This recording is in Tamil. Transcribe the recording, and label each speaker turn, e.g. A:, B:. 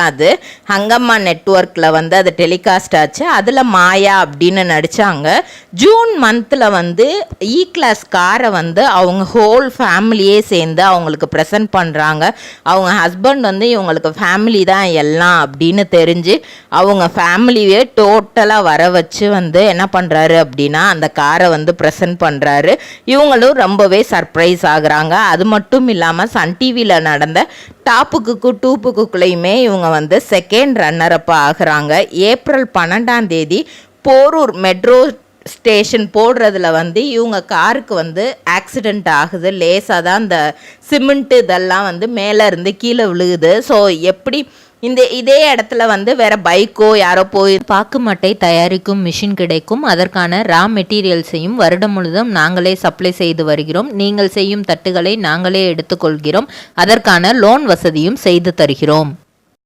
A: தான் அது. ஹங்கம்மா நெட்வொர்க்கில் வந்து அது டெலிகாஸ்ட் ஆச்சு. அதில் மாயா அப்படின்னு நடித்தாங்க. ஜூன் மந்தில் வந்து இ கிளாஸ் காரை வந்து அவங்க ஹோல் ஃபேமிலியே சேர்ந்து அவங்களுக்கு ப்ரெசன்ட் பண்ணுறாங்க. அவங்க ஹஸ்பண்ட் வந்து இவங்களுக்கு ஃபேமிலி தான் எல்லாம் அப்படின்னு தெரிஞ்சு அவங்க ஃபேமிலியே டோட்டலாக வர வச்சு வந்து என்ன பண்ணுறாரு அப்படின்னா அந்த காரை வந்து ப்ரெசன்ட் பண்ணுறாரு. இவங்களும் ரொம்பவே சர்ப்ரைஸ் ஆகுறாங்க. அது மட்டும் இல்லாமல் சன் டிவியில் நடந்த டாப்புக்கு டூப்புக்குள்ளேயுமே இவங்க வந்து செகண்ட் ரன்னர்-அப் ஆகுறாங்க. ஏப்ரல் 12 போரூர் மெட்ரோ ஸ்டேஷன் போடுறதுல வந்து இவங்க காருக்கு வந்து ஆக்சிடெண்ட் ஆகுது. லேசாக தான் இந்த சிமெண்ட்டு இதெல்லாம் வந்து மேலே இருந்து கீழே விழுகுது. ஸோ எப்படி இதே இடத்துல வந்து வேற பைக்கோ யாரோ போய்
B: பாக்கு மட்டை தயாரிக்கும் மிஷின் கிடைக்கும். அதற்கான ரா மெட்டீரியல்ஸையும் வருடம் முழுதும் நாங்களே சப்ளை செய்து வருகிறோம். நீங்கள் செய்யும் தட்டுகளை நாங்களே எடுத்துக்கொள்கிறோம். அதற்கான லோன் வசதியும் செய்து தருகிறோம்.